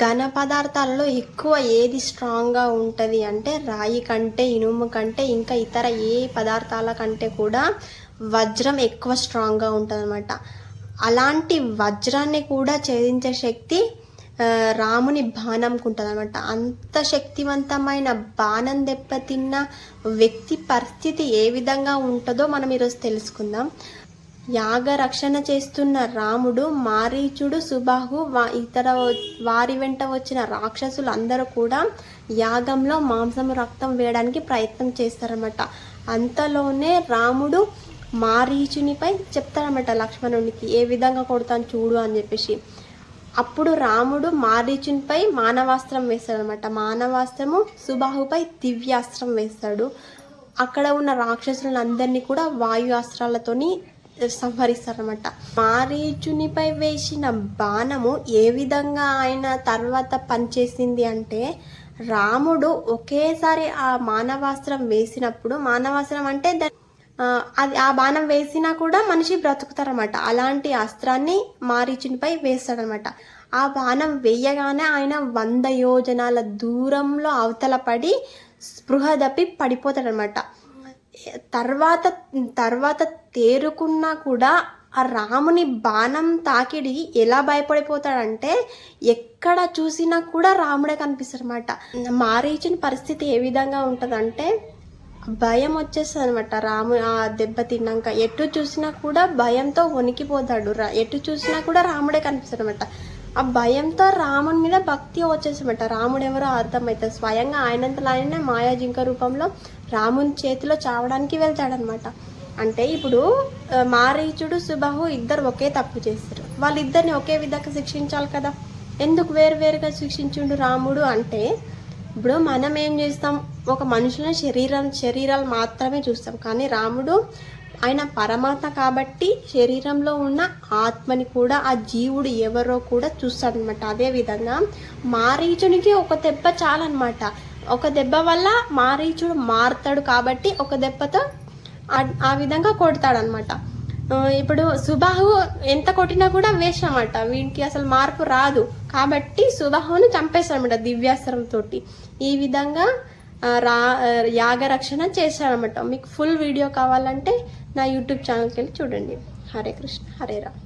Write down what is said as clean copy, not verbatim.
ఘన పదార్థాలలో ఎక్కువ ఏది స్ట్రాంగ్గా ఉంటుంది అంటే రాయి కంటే, ఇనుము కంటే, ఇంకా ఇతర ఏ పదార్థాల కంటే కూడా వజ్రం ఎక్కువ స్ట్రాంగ్గా ఉంటుంది అనమాట. అలాంటి వజ్రాన్ని కూడా ఛేదించే శక్తి రాముని బాణంకు ఉంటుంది అనమాట. అంత శక్తివంతమైన బాణం దెబ్బతిన్న వ్యక్తి పరిస్థితి ఏ విధంగా ఉంటుందో మనం ఈరోజు తెలుసుకుందాం. యాగ రక్షణ చేస్తున్న రాముడు, మారీచుడు, సుబాహు ఇతర వారి వెంట వచ్చిన రాక్షసులు అందరూ కూడా యాగంలో మాంసం రక్తం వేయడానికి ప్రయత్నం చేస్తారన్నమాట. అంతలోనే రాముడు మారీచునిపై చెప్తారన్నమాట లక్ష్మణునికి, ఏ విధంగా కొడతాను చూడు అని చెప్పేసి. అప్పుడు రాముడు మారీచునిపై మానవాస్త్రం వేస్తాడనమాట. మానవాస్త్రము సుబాహుపై దివ్యాస్త్రం వేస్తాడు. అక్కడ ఉన్న రాక్షసులందరినీ కూడా వాయుయాస్త్రాలతోని సంహరిస్తారనమాట. మారీచునిపై వేసిన బాణము ఏ విధంగా ఆయన తర్వాత పనిచేసింది అంటే, రాముడు ఒకేసారి ఆ మానవాస్త్రం వేసినప్పుడు, మానవాస్త్రం అంటే అది ఆ బాణం వేసినా కూడా మనిషి బ్రతుకుతారనమాట. అలాంటి అస్త్రాన్ని మారీచునిపై వేస్తాడనమాట. ఆ బాణం వేయగానే ఆయన 100 యోజనాల దూరంలో అవతల పడి స్పృహ తప్పి పడిపోతాడనమాట. తర్వాత తేరుకున్నా కూడా ఆ రాముని బాణం తాకిడి ఎలా భయపడిపోతాడంటే, ఎక్కడ చూసినా కూడా రాముడే కనిపిస్తాడు అనమాట. మారీచుని పరిస్థితి ఏ విధంగా ఉంటుందంటే, భయం వచ్చేస్తుంది అనమాట. ఆ దెబ్బ తిన్నాక ఎటు చూసినా కూడా భయంతో వణికిపోతాడు. ఎటు చూసినా కూడా రాముడే కనిపిస్తాడు అనమాట. ఆ భయంతో రాముని మీద భక్తి వచ్చేసమాట. రాముడు ఎవరో అర్థమవుతుంది. స్వయంగా ఆయనంతలో ఆయనే మాయా జింక రూపంలో రాముని చేతిలో చావడానికి వెళ్తాడనమాట. అంటే ఇప్పుడు మారీచుడు, సుబాహు ఇద్దరు ఒకే తప్పు చేస్తారు. వాళ్ళిద్దరిని ఒకే విధంగా శిక్షించాలి కదా. ఎందుకు వేరువేరుగా శిక్షించుండు రాముడు అంటే, ఇప్పుడు మనం ఏం చేస్తాం, ఒక మనుషుల శరీరాలు మాత్రమే చూస్తాం. కానీ రాముడు ఆయన పరమాత్మ కాబట్టి శరీరంలో ఉన్న ఆత్మని కూడా, ఆ జీవుడు ఎవరో కూడా చూస్తాడనమాట. అదేవిధంగా మారీచునికి ఒక దెబ్బ చాలన్నమాట. ఒక దెబ్బ వల్ల మారీచుడు మారుతాడు కాబట్టి ఒక దెబ్బతో ఆ విధంగా కొడతాడనమాట. ఇప్పుడు సుబాహు ఎంత కొట్టినా కూడా వేస్ట్ అనమాట. వీనికి అసలు మార్పు రాదు కాబట్టి సుబాహును చంపేస్తాడనమాట దివ్యాస్త్రంతో. ఈ విధంగా యాగరక్షణ చేశాడనమాట. మీకు ఫుల్ వీడియో కావాలంటే నా యూట్యూబ్ ఛానల్కి వెళ్ళి చూడండి. హరే కృష్ణ, హరే రామ్.